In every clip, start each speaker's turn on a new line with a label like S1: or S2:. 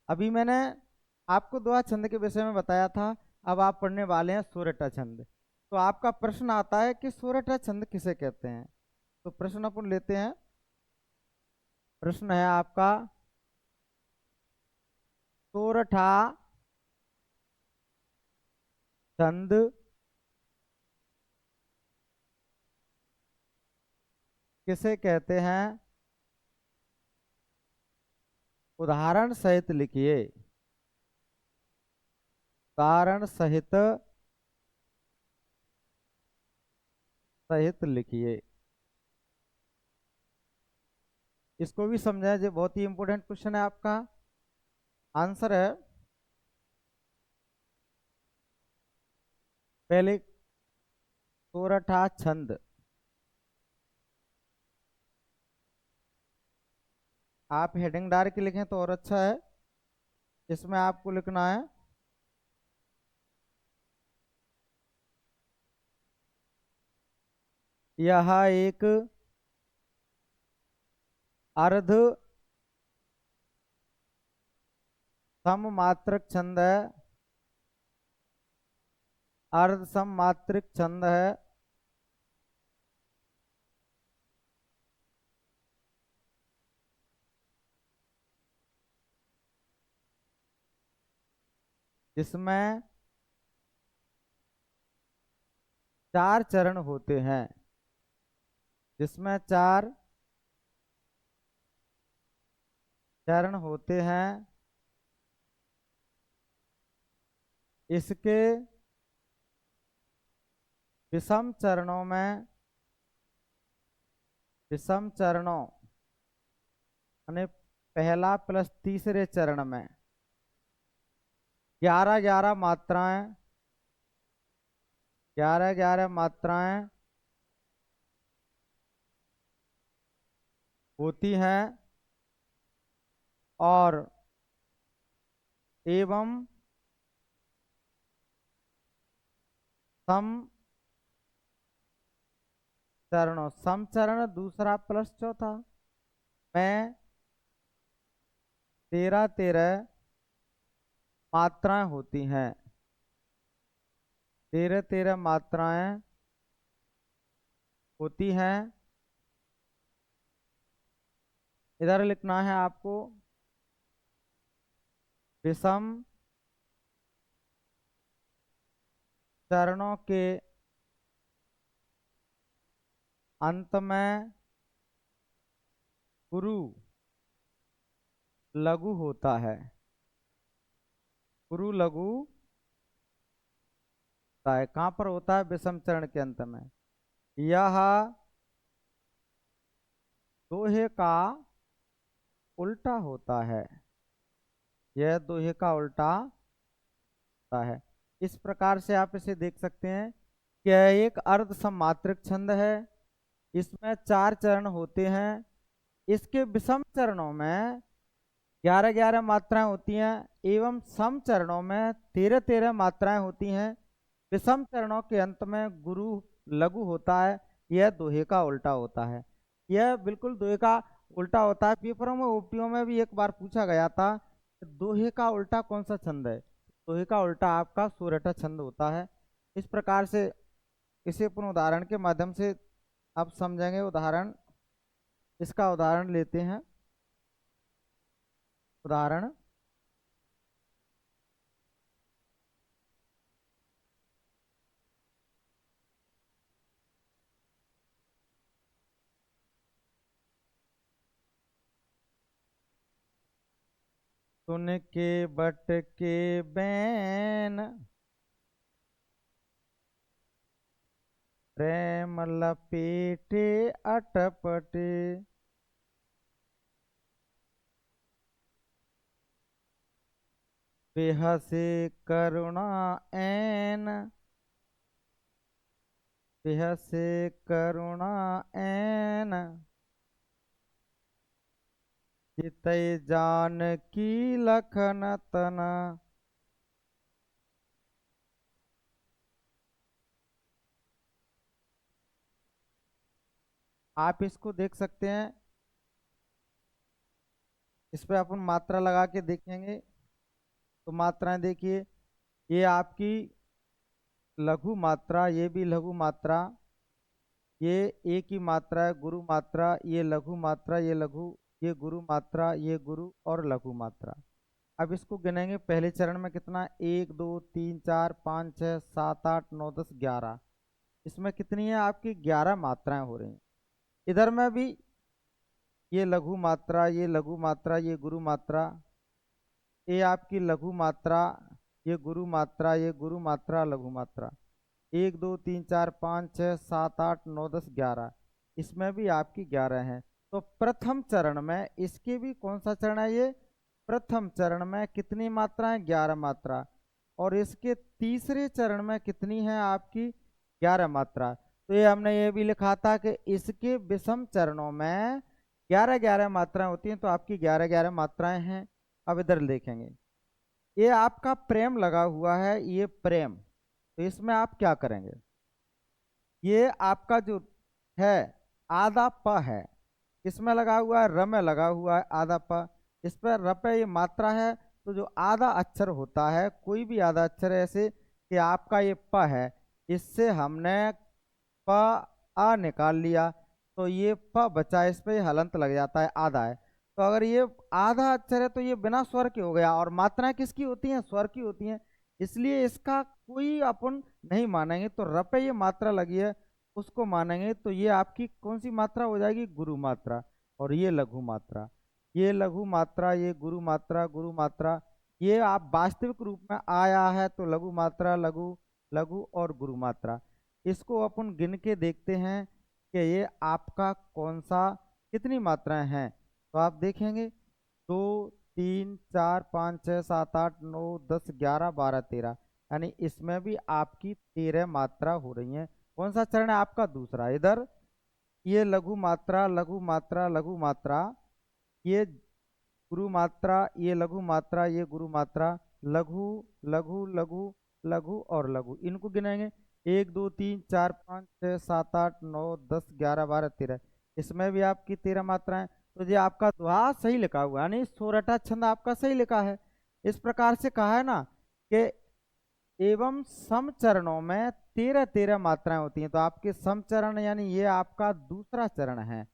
S1: अभी मैंने आपको दोहा छंद के विषय में बताया था। अब आप पढ़ने वाले हैं सोरठा छंद। तो आपका प्रश्न आता है कि सोरठा छंद किसे कहते हैं। तो प्रश्न अपन लेते हैं। प्रश्न है आपका, सोरठा छंद किसे कहते हैं, उदाहरण सहित लिखिए। उदाहरण सहित सहित लिखिए। इसको भी समझाएं, जो बहुत ही इंपॉर्टेंट क्वेश्चन है आपका। आंसर है पहले सोरठा छंद। आप हेडिंग डाल के लिखें तो और अच्छा है। इसमें आपको लिखना है, यह एक अर्ध सममात्रक छंद है। अर्ध सममात्रक छंद है। जिसमें चार चरण होते हैं। जिसमें चार चरण होते हैं। इसके विषम चरणों में, विषम चरणों यानी पहला प्लस तीसरे चरण में 11 मात्राएं, 11 मात्राएं होती हैं। और एवं सम चरणों, सम चरण दूसरा प्लस चौथा में 13 मात्राएं होती हैं। 13 मात्राएं होती हैं। इधर लिखना है आपको, विषम चरणों के अंत में गुरु लघु होता है। गुरु लघु होता है। कहाँ पर होता है? विषम चरण के अंत में। यह दोहे का उल्टा होता है। यह दोहे का उल्टा होता है। इस प्रकार से आप इसे देख सकते हैं कि यह एक अर्ध सममात्रक छंद है। इसमें चार चरण होते हैं। इसके विषम चरणों में 11 मात्राएं होती हैं एवं सम चरणों में 13 मात्राएं होती हैं। विषम चरणों के अंत में गुरु लघु होता है। यह दोहे का उल्टा होता है। यह बिल्कुल दोहे का उल्टा होता है। पेपरों में ओपीओ में भी एक बार पूछा गया था, दोहे का उल्टा कौन सा छंद है। दोहे का उल्टा आपका सोरठा छंद होता है। इस प्रकार से इसे अपन उदाहरण के माध्यम से आप समझेंगे। उदाहरण, इसका उदाहरण लेते हैं। उदाहरण, सुन के बट के बैन, प्रेम लपेटे अटपटे, बेहसे करुणा ऐन, बेहसे करुणा ऐन, चितई जान की लखन तना। आप इसको देख सकते हैं। इस पे अपन मात्रा लगा के देखेंगे। तो मात्राएं देखिए, ये आपकी लघु मात्रा, ये भी लघु मात्रा, ये एक ही मात्रा है गुरु मात्रा, ये लघु मात्रा, ये लघु, ये गुरु मात्रा, ये गुरु और लघु मात्रा। अब इसको गिनेंगे पहले चरण में कितना, 1 2 3 4 5 6 7 8 9 10 11। इसमें कितनी है आपकी 11 मात्राएं हो रही हैं। इधर में भी ये लघु मात्रा, ये लघु मात्रा, ये गुरु मात्रा, ये आपकी लघु मात्रा, ये गुरु मात्रा, ये गुरु मात्रा, लघु मात्रा। 1 2 3 4 5 6 7 8 9 10 11। इसमें भी आपकी 11 हैं। तो प्रथम चरण में इसके भी कौन सा चरण है ये, प्रथम चरण में कितनी मात्राएं, 11 मात्रा। और इसके तीसरे चरण में कितनी है आपकी 11 मात्रा। तो ये हमने ये भी लिखा था कि इसके विषम चरणों में 11 मात्राएं होती हैं, तो आपकी 11 मात्राएं हैं। अब इधर देखेंगे, ये आपका प्रेम लगा हुआ है, ये प्रेम। तो इसमें आप क्या करेंगे, ये आपका जो है आधा प है, इसमें लगा हुआ है, र में लगा हुआ है आधा प, इस पर र पे ये मात्रा है। तो जो आधा अक्षर होता है, कोई भी आधा अक्षर ऐसे कि आपका ये प है, इससे हमने प आ निकाल लिया, तो ये प बचा, इस पे हलंत लग जाता है, आधा है। तो अगर ये आधा अक्षर है तो ये बिना स्वर के हो गया, और मात्राएं किसकी होती हैं, स्वर की होती हैं, इसलिए इसका कोई अपन नहीं मानेंगे। तो र पे ये मात्रा लगी है, उसको मानेंगे। तो ये आपकी कौन सी मात्रा हो जाएगी, गुरु मात्रा। और ये लघु मात्रा, ये लघु मात्रा, ये गुरु मात्रा, गुरु मात्रा। ये आप वास्तविक रूप में आया है तो लघु मात्रा, लघु, लघु और गुरु मात्रा। इसको अपन गिन के देखते हैं कि ये आपका कौन सा, कितनी मात्राएं हैं। तो आप देखेंगे 2 3 4 5 6 7 8 9 10 11 12 13, यानी इसमें भी आपकी 13 मात्रा हो रही है। कौन सा चरण है आपका, दूसरा। इधर ये लघु मात्रा, लघु मात्रा, लघु मात्रा, ये गुरु मात्रा, ये लघु मात्रा, ये गुरु मात्रा, लघु, लघु, लघु, लघु और लघु। इनको गिनेंगे 1 2 3 4 5 6 7 8 9 10 11 12 13। इसमें भी आपकी 13 मात्राएं। तो ये आपका दोहा सही लिखा हुआ है, यानी सोरठा छंद आपका सही लिखा है। इस प्रकार से कहा है ना कि एवं समचरणों में 13 मात्राएं होती हैं। तो आपके समचरण यानी ये आपका दूसरा चरण है,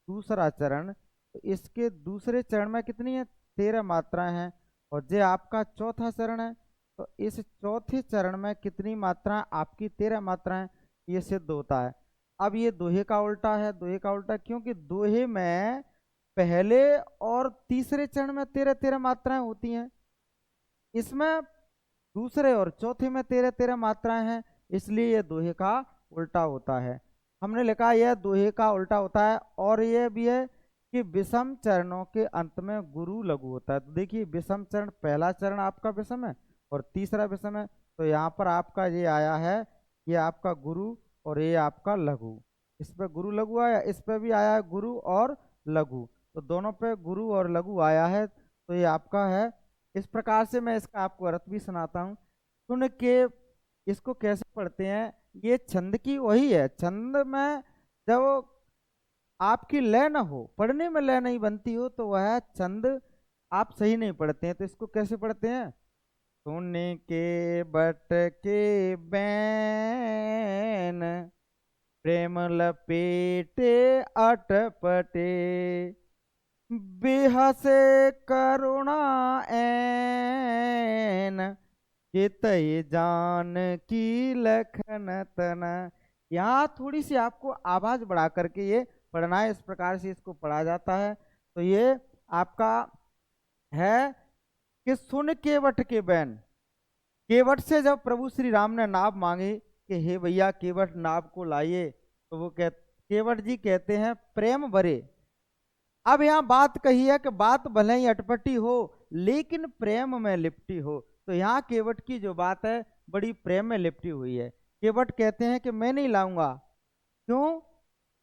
S1: दूसरा चरण। तो इसके दूसरे चरण में कितनी है, 13 मात्राएं हैं। और ये आपका चौथा चरण है, तो इस चौथे चरण में कितनी मात्राएं, आपकी 13 मात्राएं, ये सिद्ध होता है। अब ये दोहे का उल्टा है, दोहे का उल्टा, क्योंकि दोहे में पहले और तीसरे चरण में 13 मात्राएं होती हैं, इसमें दूसरे और चौथे में 13 मात्राएं हैं, इसलिए यह दोहे का उल्टा होता है। हमने लिखा यह दोहे का उल्टा होता है। और यह भी है कि विषम चरणों के अंत में गुरु लघु होता है। तो देखिए विषम चरण, पहला चरण आपका विषम है और तीसरा विषम है। तो यहाँ पर आपका ये आया है, ये आपका गुरु और ये आपका लघु। इस पर गुरु लघु आया, इस पर भी आया है गुरु और लघु, तो दोनों पे गुरु और लघु आया है। तो ये आपका है। इस प्रकार से मैं इसका आपको अर्थ भी सुनाता हूँ, सुन के इसको कैसे पढ़ते हैं। ये छंद की वही है, छंद में जब आपकी लय न हो, पढ़ने में लय नहीं बनती हो, तो वह छंद आप सही नहीं पढ़ते हैं। तो इसको कैसे पढ़ते हैं, सुन के बट के बैन, प्रेम लपेटे अटपटे, बेहसे करुणा ऐन, चितई जान की लखन तना। यहाँ थोड़ी सी आपको आवाज बढ़ा करके ये पढ़ना है, इस प्रकार से इसको पढ़ा जाता है। तो ये आपका है कि सुन केवट के बैन, केवट से जब प्रभु श्री राम ने नाव मांगी कि हे भैया केवट नाव को लाइए, तो वो केवट जी कहते हैं प्रेम भरे। अब यहाँ बात कही है कि बात भले ही अटपटी हो लेकिन प्रेम में लिपटी हो। तो यहाँ केवट की जो बात है बड़ी प्रेम में लिपटी हुई है। केवट कहते हैं कि मैं नहीं लाऊंगा, क्यों,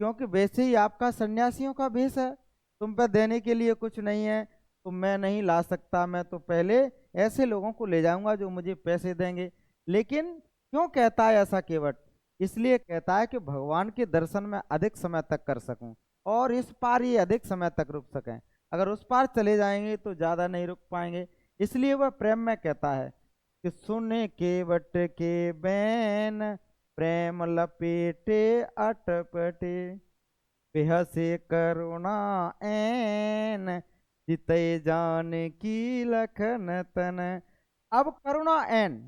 S1: क्योंकि वैसे ही आपका सन्यासियों का भेष है, तुम पे देने के लिए कुछ नहीं है, तो मैं नहीं ला सकता। मैं तो पहले ऐसे लोगों को ले जाऊंगा जो मुझे पैसे देंगे। लेकिन क्यों कहता है ऐसा केवट, इसलिए कहता है कि भगवान के दर्शन में अधिक समय तक कर सकूं और इस पार ये अधिक समय तक रुक सकें। अगर उस पार चले जाएंगे तो ज़्यादा नहीं रुक पाएंगे, इसलिए वह प्रेम में कहता है कि सुन केवट के बैन, प्रेम लपेटे अटपटे, बेहसे करुणा ऐन, जितय जान की लखन तन। अब करुणा ऐन,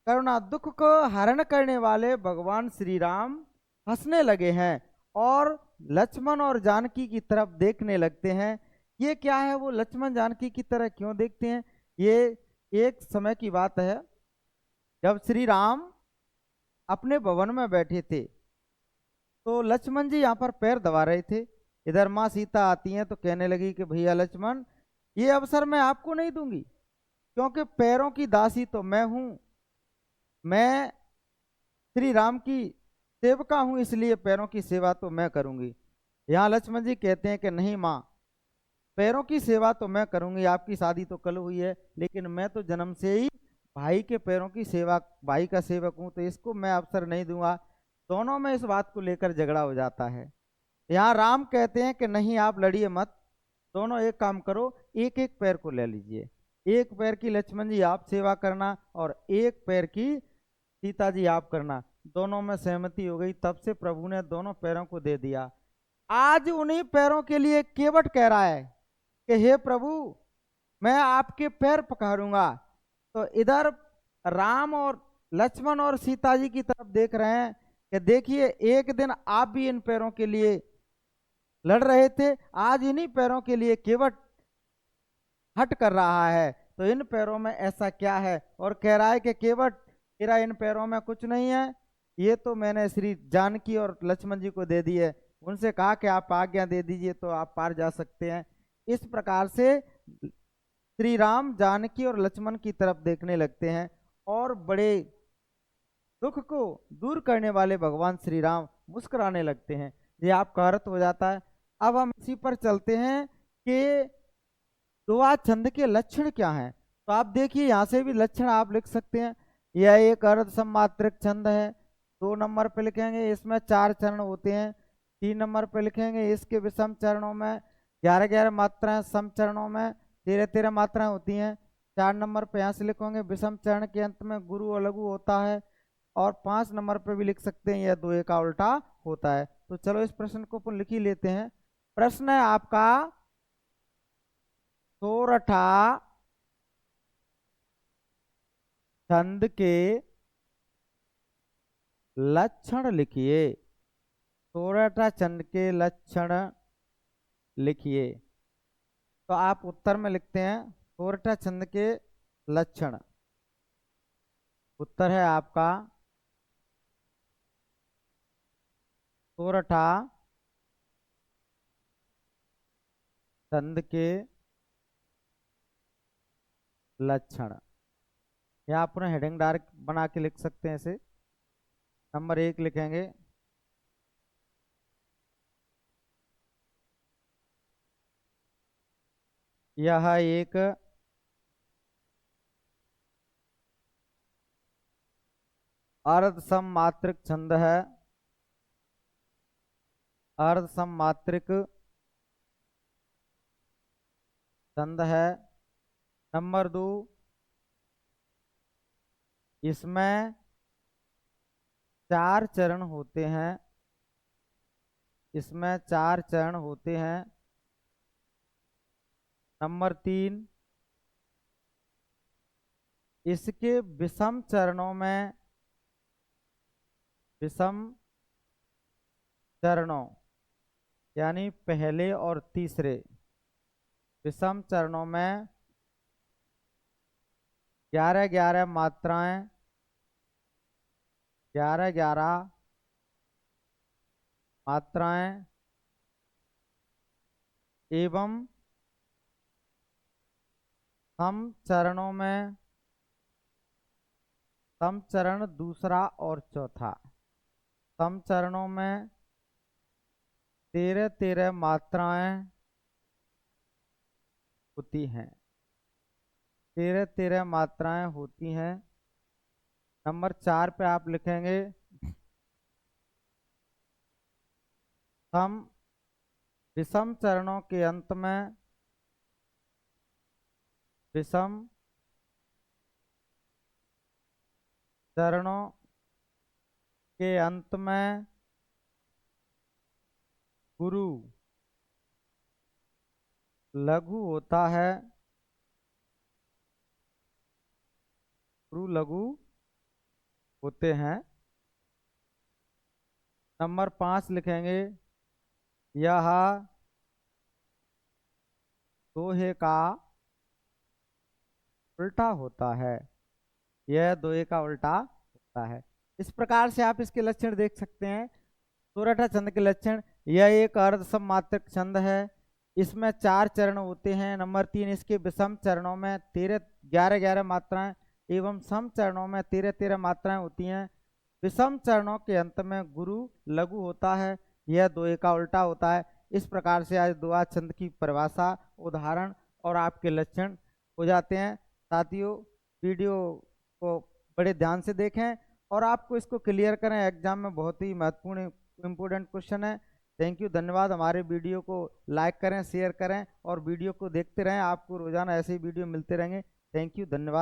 S1: करुणा दुख को हरण करने वाले भगवान श्री राम हंसने लगे हैं और लक्ष्मण और जानकी की तरफ देखने लगते हैं। ये क्या है, वो लक्ष्मण जानकी की तरह क्यों देखते हैं? ये एक समय की बात है जब श्री राम अपने भवन में बैठे थे, तो लक्ष्मण जी यहाँ पर पैर दबा रहे थे। इधर माँ सीता आती हैं तो कहने लगी कि भैया लक्ष्मण, ये अवसर मैं आपको नहीं दूंगी, क्योंकि पैरों की दासी तो मैं हूं, मैं श्री राम की सेवका हूं, इसलिए पैरों की सेवा तो मैं करूंगी। यहाँ लक्ष्मण जी कहते हैं कि नहीं माँ, पैरों की सेवा तो मैं करूंगी, आपकी शादी तो कल हुई है, लेकिन मैं तो जन्म से ही भाई के पैरों की सेवा, भाई का सेवक हूं, तो इसको मैं अवसर नहीं दूंगा। दोनों में इस बात को लेकर झगड़ा हो जाता है। यहाँ राम कहते हैं कि नहीं, आप लड़िए मत, दोनों एक काम करो, एक एक पैर को ले लीजिए, एक पैर की लक्ष्मण जी आप सेवा करना और एक पैर की सीता जी आप करना। दोनों में सहमति हो गई, तब से प्रभु ने दोनों पैरों को दे दिया। आज उन्हीं पैरों के लिए केवट कह रहा है कि हे प्रभु, मैं आपके पैर पखारूंगा। तो इधर राम और लक्ष्मण और सीता जी की तरफ देख रहे हैं कि देखिए, एक दिन आप भी इन पैरों के लिए लड़ रहे थे, आज इन्हीं पैरों के लिए केवट हट कर रहा है, तो इन पैरों में ऐसा क्या है? और कह रहा है कि केवट, तेरा इन पैरों में कुछ नहीं है, ये तो मैंने श्री जानकी और लक्ष्मण जी को दे दी है, उनसे कहा कि आप आज्ञा दे दीजिए तो आप पार जा सकते हैं। इस प्रकार से श्री राम जानकी और लक्ष्मण की तरफ देखने लगते हैं और बड़े दुख को दूर करने वाले भगवान श्री राम मुस्कुराने लगते हैं। ये आपका अर्थ हो जाता है। अब हम इसी पर चलते हैं कि दुआ छंद के लक्षण क्या हैं। तो आप देखिए, यहाँ से भी लक्षण आप लिख सकते हैं। यह एक अर्ध सम्मात्रक छंद है। 2 नंबर पे लिखेंगे, इसमें 4 चरण होते हैं। 3 नंबर पे लिखेंगे, इसके विषम चरणों में 11-11 मात्राएं, सम चरणों में 13-13 मात्राएं होती हैं। 4 नंबर पे यहाँ से लिखोगे, विषम चरण के अंत में गुरु और लघु होता है। और 5 नंबर पे भी लिख सकते हैं, यह दोहे का उल्टा होता है। तो चलो इस प्रश्न को अपन लिख ही लेते हैं। प्रश्न है आपका, सोरठा छंद के लक्षण लिखिए। सोरठा छंद के लक्षण लिखिए। तो आप उत्तर में लिखते हैं सोरठा छंद के लक्षण। उत्तर है आपका सोरठा छंद के लक्षण। यहाँ अपने हेडिंग डार्क बना के लिख सकते हैं इसे। नंबर 1 लिखेंगे, यह एक अर्ध सममात्रिक छंद है। अर्ध सममात्रिक छंद है। नंबर 2, इसमें 4 चरण होते हैं। इसमें 4 चरण होते हैं। नंबर 3, इसके विषम चरणों में, विषम चरणों यानी पहले और तीसरे विषम चरणों में 11-11 मात्राएं, 11-11 मात्राएं एवं सम चरणों में, सम चरण दूसरा और चौथा, सम चरणों में 13-13 मात्राएं होती हैं। 13-13 मात्राएं होती हैं। नंबर 4 पे आप लिखेंगे, सम विषम चरणों के अंत में, विषम चरणों के अंत में गुरु लघु होता है, गुरु लघु होते हैं। नंबर 5 लिखेंगे, यह दोहे का उल्टा होता है। यह दोहे का उल्टा होता है। इस प्रकार से आप इसके लक्षण देख सकते हैं। सोरठा छंद के लक्षण, यह एक अर्ध सममात्रक छंद है। इसमें 4 चरण होते हैं। नंबर 3, इसके विषम चरणों में 11 मात्राएं एवं सम चरणों में 13 मात्राएं होती हैं। विषम चरणों के अंत में गुरु लघु होता है। यह दोहे का उल्टा होता है। इस प्रकार से आज दोहा छंद की परिभाषा, उदाहरण और आपके लक्षण हो जाते हैं। साथियों, वीडियो को बड़े ध्यान से देखें और आपको इसको क्लियर करें। एग्जाम में बहुत ही महत्वपूर्ण इंपोर्टेंट क्वेश्चन है। थैंक यू, धन्यवाद। हमारे वीडियो को लाइक करें, शेयर करें और वीडियो को देखते रहें। आपको रोजाना ऐसे ही वीडियो मिलते रहेंगे। थैंक यू, धन्यवाद।